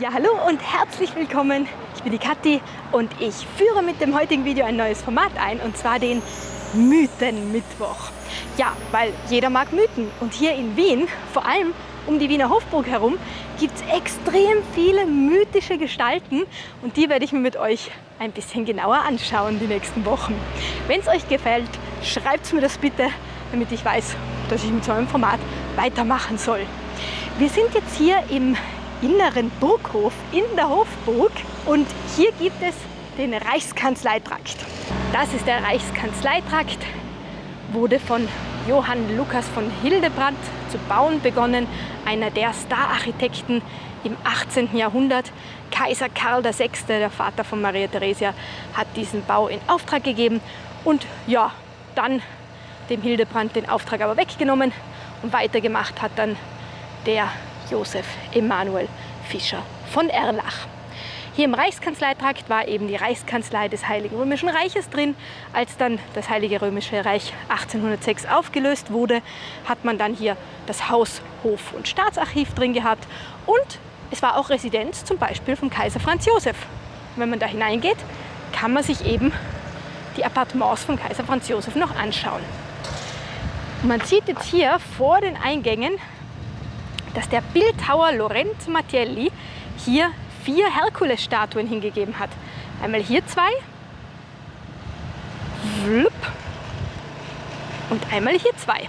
Ja, hallo und herzlich willkommen. Ich bin die Kathi und ich führe mit dem heutigen Video ein neues Format ein, und zwar den Mythenmittwoch. Ja, weil jeder mag Mythen, und hier in Wien, vor allem um die Wiener Hofburg herum, gibt es extrem viele mythische Gestalten, und die werde ich mir mit euch ein bisschen genauer anschauen die nächsten Wochen. Wenn es euch gefällt, schreibt mir das bitte, damit ich weiß, dass ich mit so einem Format weitermachen soll. Wir sind jetzt hier im inneren Burghof in der Hofburg, und hier gibt es den Reichskanzleitrakt. Das ist der Reichskanzleitrakt, wurde von Johann Lucas von Hildebrandt zu bauen begonnen, einer der Star-Architekten im 18. Jahrhundert. Kaiser Karl VI., der Vater von Maria Theresia, hat diesen Bau in Auftrag gegeben und ja, dann dem Hildebrandt den Auftrag aber weggenommen, und weitergemacht hat dann der Josef Emanuel Fischer von Erlach. Hier im Reichskanzleitrakt war eben die Reichskanzlei des Heiligen Römischen Reiches drin. Als dann das Heilige Römische Reich 1806 aufgelöst wurde, hat man dann hier das Haus, Hof- und Staatsarchiv drin gehabt, und es war auch Residenz zum Beispiel vom Kaiser Franz Josef. Und wenn man da hineingeht, kann man sich eben die Appartements von Kaiser Franz Josef noch anschauen. Und man sieht jetzt hier vor den Eingängen, dass der Bildhauer Lorenzo Mattielli hier 4 Herkulesstatuen hingegeben hat. Einmal hier 2 und einmal hier 2.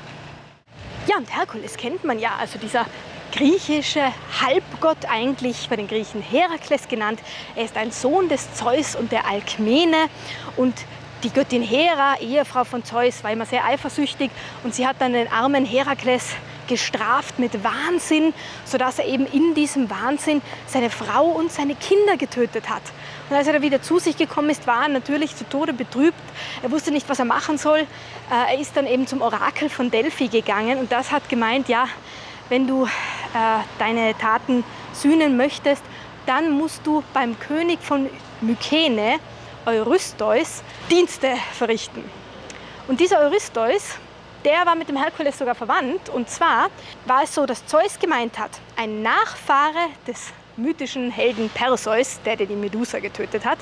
Ja, und Herkules kennt man ja, also dieser griechische Halbgott, eigentlich bei den Griechen Herakles genannt. Er ist ein Sohn des Zeus und der Alkmene, und die Göttin Hera, Ehefrau von Zeus, war immer sehr eifersüchtig, und sie hat dann den armen Herakles gestraft mit Wahnsinn, sodass er eben in diesem Wahnsinn seine Frau und seine Kinder getötet hat. Und als er dann wieder zu sich gekommen ist, war er natürlich zu Tode betrübt. Er wusste nicht, was er machen soll. Er ist dann eben zum Orakel von Delphi gegangen, und das hat gemeint, ja, wenn du deine Taten sühnen möchtest, dann musst du beim König von Mykene, Eurystheus, Dienste verrichten. Und dieser Eurystheus, der war mit dem Herkules sogar verwandt, und zwar war es so, dass Zeus gemeint hat, ein Nachfahre des mythischen Helden Perseus, der die Medusa getötet hat,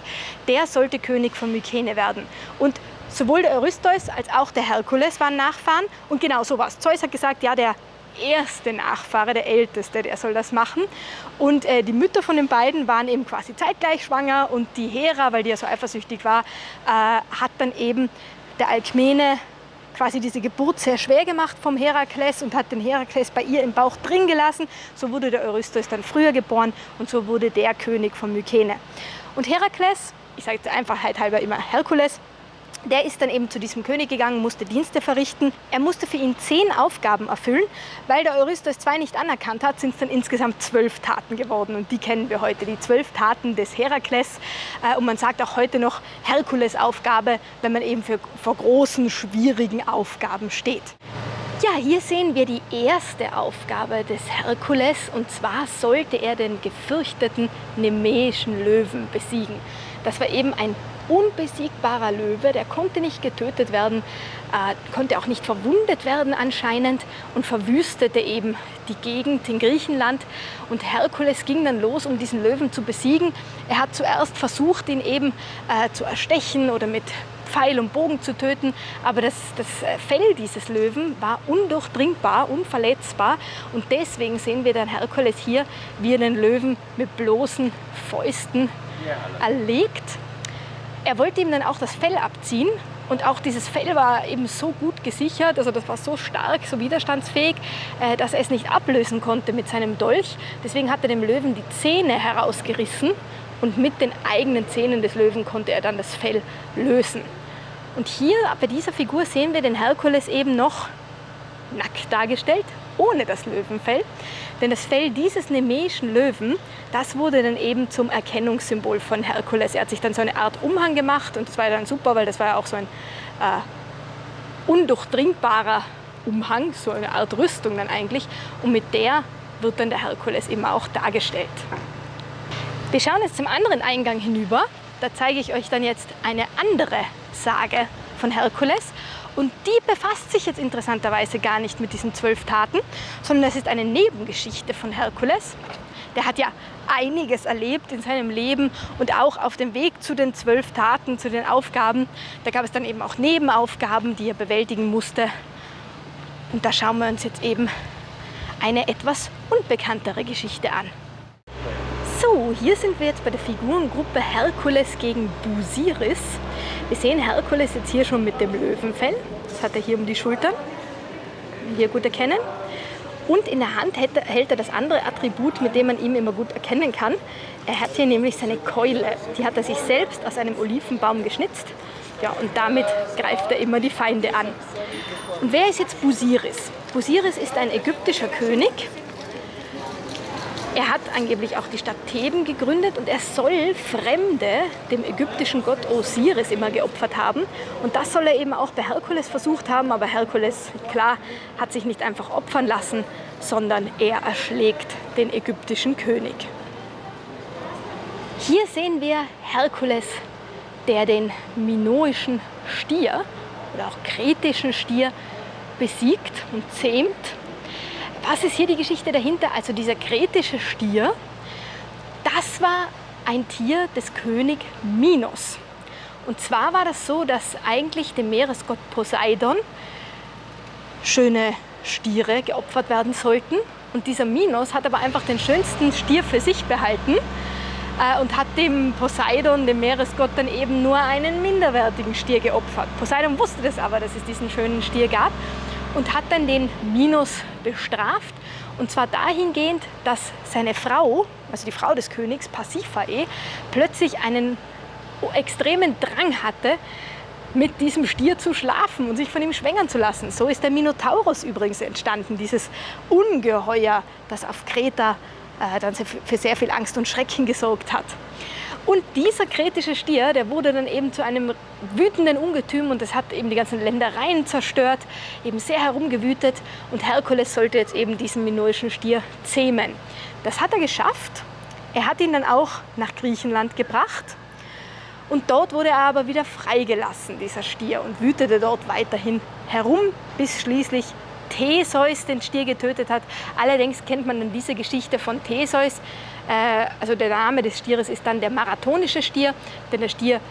der sollte König von Mykene werden. Und sowohl der Eurystheus als auch der Herkules waren Nachfahren, und genau so war es. Zeus hat gesagt, ja, der erste Nachfahre, der älteste, der soll das machen. Und die Mütter von den beiden waren eben quasi zeitgleich schwanger, und die Hera, weil die ja so eifersüchtig war, hat dann eben der Alkmene quasi diese Geburt sehr schwer gemacht vom Herakles und hat den Herakles bei ihr im Bauch drin gelassen. So wurde der Eurystheus dann früher geboren, und so wurde der König von Mykene. Und Herakles, ich sage jetzt Einfachheit halber immer Herkules, der ist dann eben zu diesem König gegangen, musste Dienste verrichten. Er musste für ihn 10 Aufgaben erfüllen. Weil der Eurystheus 2 nicht anerkannt hat, sind es dann insgesamt 12 Taten geworden. Und die kennen wir heute, die 12 Taten des Herakles. Und man sagt auch heute noch Herkulesaufgabe, wenn man eben vor großen, schwierigen Aufgaben steht. Ja, hier sehen wir die erste Aufgabe des Herkules, und zwar sollte er den gefürchteten nemäischen Löwen besiegen. Das war eben ein unbesiegbarer Löwe, der konnte nicht getötet werden, konnte auch nicht verwundet werden anscheinend, und verwüstete eben die Gegend in Griechenland. Und Herkules ging dann los, um diesen Löwen zu besiegen. Er hat zuerst versucht, ihn eben zu erstechen oder mit Pfeil und Bogen zu töten, aber das Fell dieses Löwen war undurchdringbar, unverletzbar, und deswegen sehen wir dann Herkules hier, wie er den Löwen mit bloßen Fäusten erlegt. Er wollte ihm dann auch das Fell abziehen, und auch dieses Fell war eben so gut gesichert, also das war so stark, so widerstandsfähig, dass er es nicht ablösen konnte mit seinem Dolch. Deswegen hat er dem Löwen die Zähne herausgerissen, und mit den eigenen Zähnen des Löwen konnte er dann das Fell lösen. Und hier bei dieser Figur sehen wir den Herkules eben noch nackt dargestellt, ohne das Löwenfell. Denn das Fell dieses nemäischen Löwen, das wurde dann eben zum Erkennungssymbol von Herkules. Er hat sich dann so eine Art Umhang gemacht, und das war dann super, weil das war ja auch so ein undurchdringbarer Umhang, so eine Art Rüstung dann eigentlich. Und mit der wird dann der Herkules eben auch dargestellt. Wir schauen jetzt zum anderen Eingang hinüber. Da zeige ich euch dann jetzt eine andere Sage von Herkules. Und die befasst sich jetzt interessanterweise gar nicht mit diesen 12 Taten, sondern es ist eine Nebengeschichte von Herkules. Der hat ja einiges erlebt in seinem Leben und auch auf dem Weg zu den 12 Taten, zu den Aufgaben. Da gab es dann eben auch Nebenaufgaben, die er bewältigen musste. Und da schauen wir uns jetzt eben eine etwas unbekanntere Geschichte an. So, hier sind wir jetzt bei der Figurengruppe Herkules gegen Busiris. Wir sehen Herkules jetzt hier schon mit dem Löwenfell. Das hat er hier um die Schultern. Kann man hier gut erkennen. Und in der Hand hält er das andere Attribut, mit dem man ihn immer gut erkennen kann. Er hat hier nämlich seine Keule. Die hat er sich selbst aus einem Olivenbaum geschnitzt. Ja, und damit greift er immer die Feinde an. Und wer ist jetzt Busiris? Busiris ist ein ägyptischer König. Er hat angeblich auch die Stadt Theben gegründet und er soll Fremde dem ägyptischen Gott Osiris immer geopfert haben. Und das soll er eben auch bei Herkules versucht haben, aber Herkules, klar, hat sich nicht einfach opfern lassen, sondern er erschlägt den ägyptischen König. Hier sehen wir Herkules, der den minoischen Stier oder auch kretischen Stier besiegt und zähmt. Was ist hier die Geschichte dahinter? Also dieser kretische Stier, das war ein Tier des König Minos. Und zwar war das so, dass eigentlich dem Meeresgott Poseidon schöne Stiere geopfert werden sollten. Und dieser Minos hat aber einfach den schönsten Stier für sich behalten und hat dem Poseidon, dem Meeresgott, dann eben nur einen minderwertigen Stier geopfert. Poseidon wusste das aber, dass es diesen schönen Stier gab. Und hat dann den Minos bestraft. Und zwar dahingehend, dass seine Frau, also die Frau des Königs, Pasiphae, plötzlich einen extremen Drang hatte, mit diesem Stier zu schlafen und sich von ihm schwängern zu lassen. So ist der Minotaurus übrigens entstanden, dieses Ungeheuer, das auf Kreta dann für sehr viel Angst und Schrecken gesorgt hat. Und dieser kretische Stier, der wurde dann eben zu einem wütenden Ungetüm und das hat eben die ganzen Ländereien zerstört, eben sehr herumgewütet und Herkules sollte jetzt eben diesen minoischen Stier zähmen. Das hat er geschafft. Er hat ihn dann auch nach Griechenland gebracht und dort wurde er aber wieder freigelassen, dieser Stier, und wütete dort weiterhin herum, bis schließlich Theseus den Stier getötet hat. Allerdings kennt man dann diese Geschichte von Theseus. Also der Name des Stieres ist dann der marathonische Stier, denn der Stier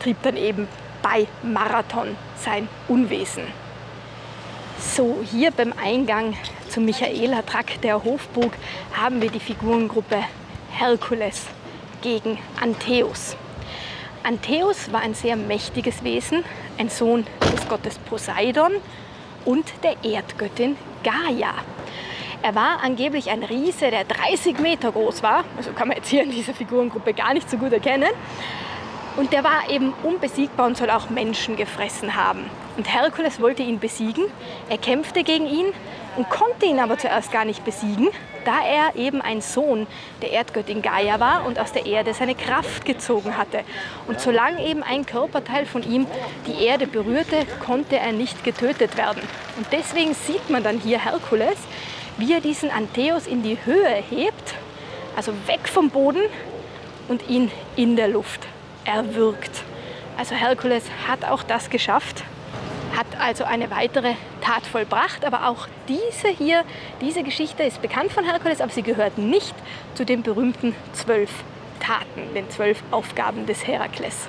trieb dann eben bei Marathon sein Unwesen. So, hier beim Eingang zum Michaela-Trakt der Hofburg haben wir die Figurengruppe Herkules gegen Antheus. Antheus war ein sehr mächtiges Wesen, ein Sohn des Gottes Poseidon und der Erdgöttin Gaia. Er war angeblich ein Riese, der 30 Meter groß war, also kann man jetzt hier in dieser Figurengruppe gar nicht so gut erkennen. Und der war eben unbesiegbar und soll auch Menschen gefressen haben. Und Herkules wollte ihn besiegen, er kämpfte gegen ihn und konnte ihn aber zuerst gar nicht besiegen, da er eben ein Sohn der Erdgöttin Gaia war und aus der Erde seine Kraft gezogen hatte. Und solange eben ein Körperteil von ihm die Erde berührte, konnte er nicht getötet werden. Und deswegen sieht man dann hier Herkules, wie er diesen Antheus in die Höhe hebt, also weg vom Boden, und ihn in der Luft erwürgt. Also Herkules hat auch das geschafft, hat also eine weitere Tat vollbracht, aber auch diese Geschichte ist bekannt von Herkules, aber sie gehört nicht zu den berühmten 12 Taten, den 12 Aufgaben des Herakles.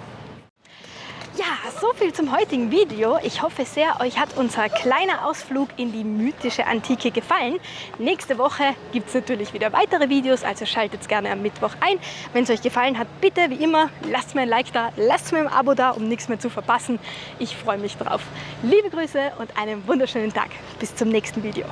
Ja, so viel zum heutigen Video. Ich hoffe sehr, euch hat unser kleiner Ausflug in die mythische Antike gefallen. Nächste Woche gibt es natürlich wieder weitere Videos, also schaltet gerne am Mittwoch ein. Wenn es euch gefallen hat, bitte wie immer, lasst mir ein Like da, lasst mir ein Abo da, um nichts mehr zu verpassen. Ich freue mich drauf. Liebe Grüße und einen wunderschönen Tag. Bis zum nächsten Video.